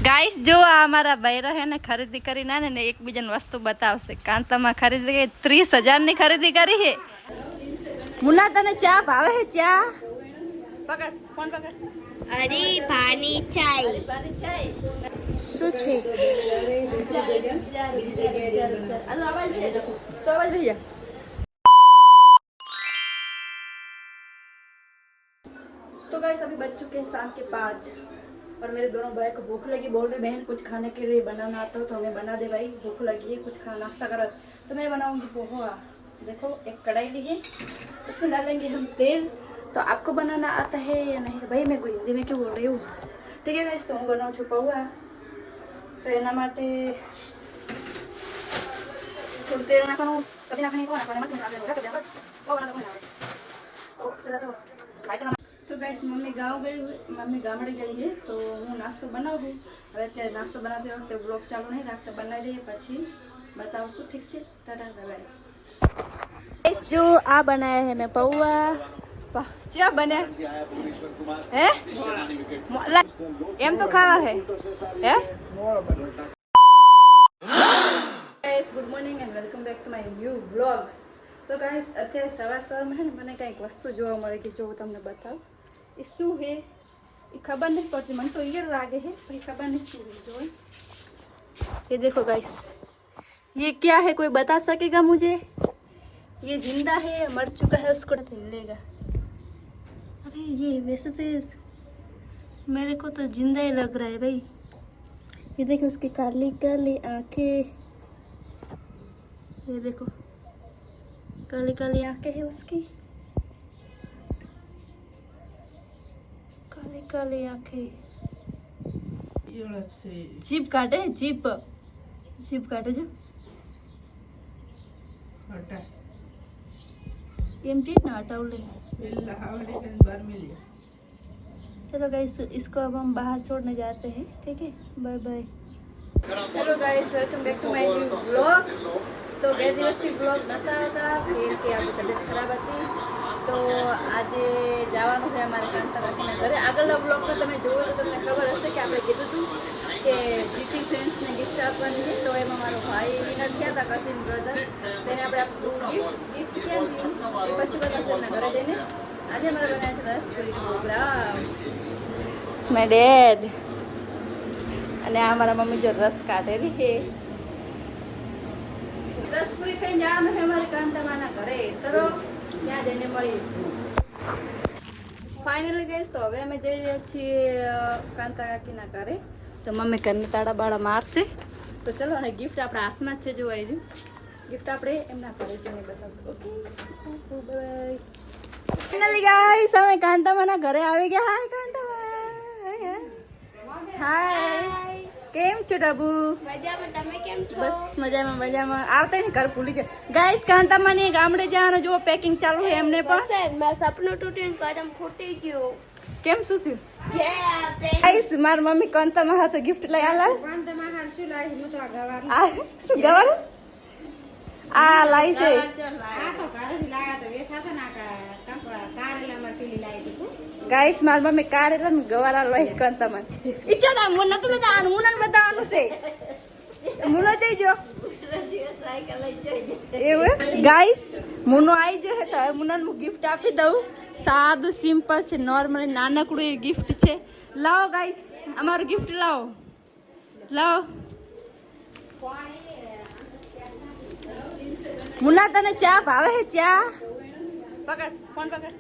Guys જો આ અમારા બૈરા હે ને ખરીદી કરી ના ને એકબીજાને વસ્તુ બતાવશે. કાંતામાં ખરીદી કરી 30,000 ની ખરીદી કરી હે. મુના તને ચા ભાવે હે? ચા પકડ, ફોન પકડ. અરે પાણી ચાય શું છે? तो गाइस अभी बज चुके हैं शाम के 5 और मेरे दोनों भाई को भूख लगी. बोल रहे बहन कुछ खाने के लिए बनाना आता हो तो हमें बना दे भाई, भूख लगी है, कुछ खाना नाश्ता करा. तो मैं बनाऊंगी पोहा. देखो एक कढ़ाई ली है, उसमें डालेंगे हम तेल. तो आपको बनाना आता है या नहीं? भाई मैं कोई हिंदी में क्यों बोल रही हूँ. ठीक है गाइस, तो હું બનાવું છું પૌવા. તો એના માટે થોડું તેલ નાખવાનું, કદી નાખવાની કોણ નાખવાની મરચું નાખવાનું રાખી દે બસ. પૌવા નાખવાનું આવે તો પેલા તો લાઈટ. तो गाइस मम्मी गाँव गई हुई, मम्मी गामड़े गई है तो હું નાસ્તો બનાવું. હવે અત્યારે નાસ્તો બનાવતી વખતે બ્લોગ ચાલુ નહીં રાખતા, બનાવી દઈએ પછી બતાવશું. ઠીક છે, ટાટા બાય. ગાइस जो આ બનાયા है मैं પૌવા. क्या बने है? एम तो खावा है guys good morning and welcome back to my new vlog. तो गाइस અત્યારે સવારમાં હે ને મને કંઈક વસ્તુ જોવા મળી કે જો હું તમને બતાવું એ શું હે એ ખબર नहीं पड़ती. मन तो ये लागे है पर खबर नहीं શું है. जो ये देखो गाइस, ये क्या है? कोई बता सकेगा मुझे? ये जिंदा है या मर चुका है? उसको हिलेगा. अरे ये वैसे तो मेरे को तो जिंदा ही लग रहा है भाई. ये देखो उसकी काली काली आंखें, ये देखो काली काली आंखें है उसकी, काली काली आंखें. जीप काटे, जीप जीप काटे जो एम टीट ना हटाओ ले. चलो गाइस इसको अब हम बाहर छोड़ने जाते हैं. ठीक है, bye bye. Hello guys, welcome back to my new vlog. तो 2 દિવસથી વ્લોગ નહોતા આવતા કેમ કે આપણી તબિયત ખરાબ હતી. તો આજે જવાનું છે અમારે કાંતા કાકીના ઘરે. આગળના વ્લોગમાં તમે જોવો તો તમને ખબર હશે કે આપણે કીધું હતું કે જીટી ફ્રેન્ડ્સને ગિફ્ટ આપવાની છે. તો એમાં મારો ભાઈ વિનર થયા હતા, કઝિન બ્રધર, તેને આપણે આપશું ગિફ્ટ ક્યાં એ પછી બતાવશે એમના ઘરે જઈને. આજે અમારે બનાવ્યા છે રસપુરીનો પ્રોગ્રામ. It's my dad. અને આ મારા મમ્મી જો રસ કાઢેલી છે. રસપુરી ખાઈને જવાનું છે અમારે કાંતામાના ઘરે. ચલો ત્યાં જઈને મળીએ. ફાઇનલી ગઈશ તો હવે અમે જઈ રહ્યા છીએ કાંતા કાકીના ઘરે. તો મમ્મી ઘરને તાળા બાળા મારશે. તો ચલો, અને ગિફ્ટ આપણા હાથમાં જ છે. જોવાઈ રહ્યું ગિફ્ટ આપણે એમના ઘરે જઈને બતાવશું. Okay bye. ફાઇનલી ગાઈસ અમે કાંતામાના ઘરે આવી ગયા. હાય કાંતામા. હાય, કેમ છો ડબુ? મજામાં, તમે કેમ છો? બસ મજામાં મજામાં. આવતા ને ઘર ભૂલી જાય. ગાઈસ કાંતામાની ગામડે જવાનું જો પેકિંગ ચાલુ છે એમને પણ. મેં સપનું તૂટીને કદમ ફૂટી ગયું. કેમ શું થયું? જે આપે ગાઈસ મારી મમ્મી કાંતામા હાથે ગિફ્ટ લઈ આલા. કાંતામાં હાર શું લાવી? હું તો ગવારું. આ શું ગવારું? આ લાઈ છે. આ તો ઘરેથી લાવ્યા તો વેસાતો ના કારેલા માં પીલી લાવી દીધું. ગાઈસ મારી મમ્મી કારેલા ને ગવારા લઈ કાંતામા. ઈચ્છા તા મુન નતું બતાવવાનું, મુનન બતાવવાનું છે. મુનો જઈજો. એવું ગાઈસ મુનો આવી જો તો મુનન હું ગિફ્ટ આપી દઉં. સાદું સિમ્પલ છે, નોર્મલી નાનકડું એ ગિફ્ટ છે. લાવો ગાઈસ અમારું ગિફ્ટ લાવો. લાવો મુના તને ચા ભાવે હે? ચા પકડ, ફોન પકડ.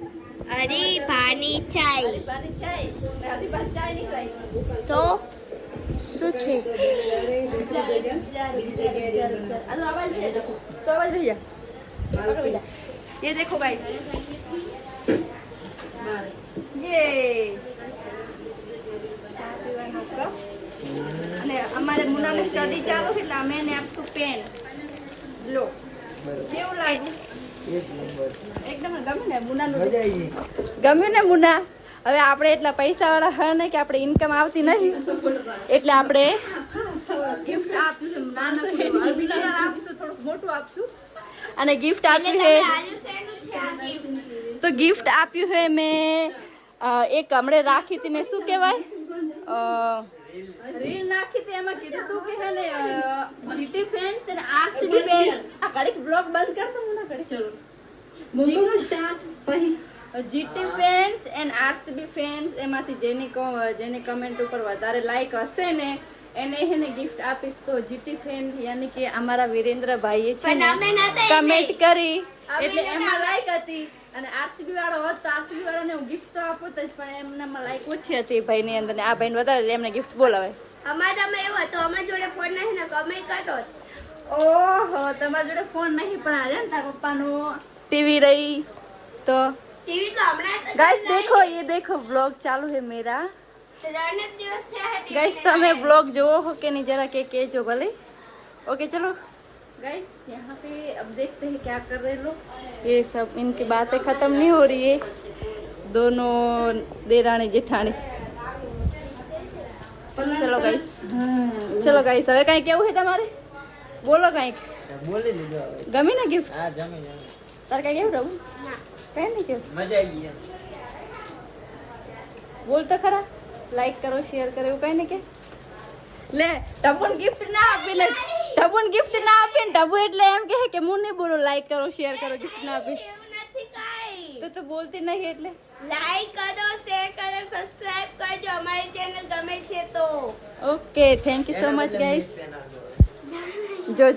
અરે પાણી ચાય પાણી ચાય. હરી પાણી ચાય નહીં ખાઈ તો શું છે? तो आवाज भैया ये देखो गाइस, ये ચા પીવાનો કપ. અને અમારે મુનાની સ્ટડી ચાલુ છે એટલે અમે એને આપશું પેન. લો કેવું લાગે? એકદમ ગમે ને મુનાનું? ગમ્યું ને મુના? હવે આપણે એટલા પૈસા વાળા હે ને કે આપણે ઇન્કમ આવતી નહીં એટલે આપણે ગિફ્ટ આપશું. નાના આપશું, થોડુંક મોટું આપશું. અને ગિફ્ટ આપ્યું છે તો ગિફ્ટ આપ્યું છે મેં એક હમણે રાખી હતી. મેં શું કહેવાય રીલ નાખી હતી એમાં કીધું તું કે હે ને જીટી ફેન્સ અને આરસીબી ફેન્સ આ કડીક બ્લોગ બંધ કર તો મને કડી ચલો મુંબઈનો સ્ટાર્ટ પછી GT fans and RCB fans એમાંથી જેની કમેન્ટ ઉપર વધારે લાઈક હશે ને એને હેને ગિફ્ટ આપીશ. તો જીટી ફેન યાની કે અમારા વીરેન્દ્રભાઈએ છે કમેન્ટ કરી એટલે એમાં લાઈક હતી અને આરસીબી વાળો હોત તો આરસીબી વાળાને હું ગિફ્ટ તો આપો જ પણ એમનામાં લાઈક ઓછી હતી ભાઈની અંદર ને આ ભાઈને વધારે એમને ગિફ્ટ બોલાવે. અમારામાં એવું હતું અમારા જોડે ફોન નહીં ને ગમે કરતો. ઓહો તમારા જોડે ફોન નહીં પણ આજે ને તારા પપ્પાનો ટીવી રહી તો ટીવી તો હમણાં गाइस देखो ये देखो व्लॉग चालू है मेरा. સજાને દિવસ થયા હે गाइस તમે व्लॉग जो हो के नहीं जरा के जो भले. ओके चलो गाइस यहाँ पे अब देखते हैं क्या कर रहे लोग. ये सब इनकी बातें खत्म नहीं हो रही है दोनों देरानी जेठानी. चलो गाइस હવે કઈ કેવું છે તમારે બોલો કઈક બોલી લીધો ગમી ને ગિફ્ટ હા જમી તાર કઈ કેવું રહું કઈ નહીં કેવું મજા આવી ગઈ બોલ તો ખરા લાઈક કરો શેર કરો એવું કઈ નહીં કે લે ટબુન ગિફ્ટ ના આપી લે ટબુન ગિફ્ટ ના આપી ને ટબુ એટલે એમ કહે કે હું નહીં બોલું લાઈક કરો શેર કરો ગિફ્ટ ના આપી એવું નથી કાઈ. તો તું બોલતી નહીં એટલે લાઈક કરો શેર કરો સબસ્ક્રાઇબ કરજો અમારી ચેનલ ગમે છે તો. Okay thank you so much guys. જો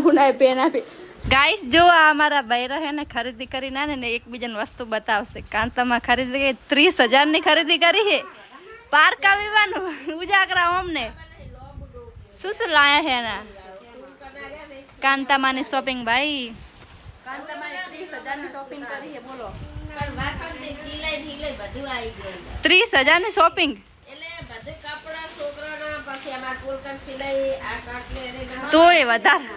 મુનાએ પેન આપી ગાઈસ જો આ અમારા બૈરા હે ને ખરીદી કરીને ને એકબીજાને વસ્તુ બતાવશે. કાંતામાં ખરીદી કરી 30,000 ની ખરીદી કરી છે પાર્કા વિવાનું ઉજાગરા અમને શું લાયા હે ના કાંતામાં ની શોપિંગ ભાઈ કાંતામાં 30,000 ની શોપિંગ કરી છે બોલો 30,000 ની શોપિંગ તોય વધારે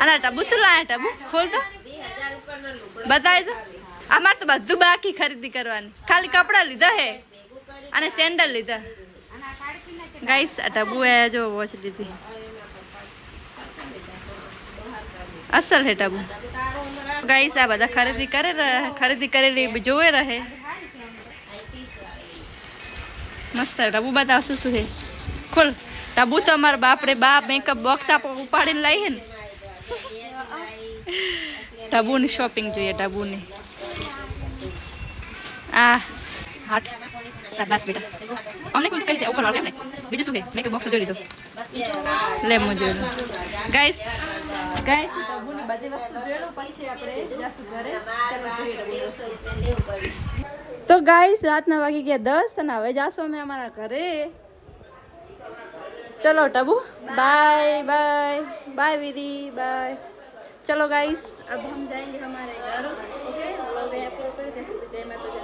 અને ટબુ શું લાયા ટબુ ખોલ તો બતાવી દો. અમારે તો બધું બાકી ખરીદી કરવાની ખાલી કપડા લીધા હે અને સેન્ડલ લીધા. ગાઈસ આ ટબુ એ જો વોચ લીધી અસલ હે ટબુ. ગાઈસ આ બધા ખરીદી કરેલી જોવે રહે મસ્ત ટબુ બતાવ શું હે ખોલ. ટબુ તો અમારા બાપ રે બાપ મેકઅપ બોક્સ આપ ઉપાડીને લઈ હે ને ટબુની શોપિંગ જોઈએ ટબુની. આ હાટ બસ બેટા અમને કોઈ કઈ છે ઉપર વાળે બીજું શું કે મેકઅપ બોક્સ જોઈ લીધો લે મો જોઈ લો. ગાઈસ ટબુની બધી વસ્તુ જોઈ લો પછી આપણે જાસુ ઘરે. તો ગાઈસ રાતના વાગી ગયા 10 અને હવે જાશું અમે અમારા ઘરે. चलो टबू बाय बाय बाय विदी बाय. चलो गाइस अब हम जाएंगे हमारे घर. ओके लोग यहाँ पर जय माता दी.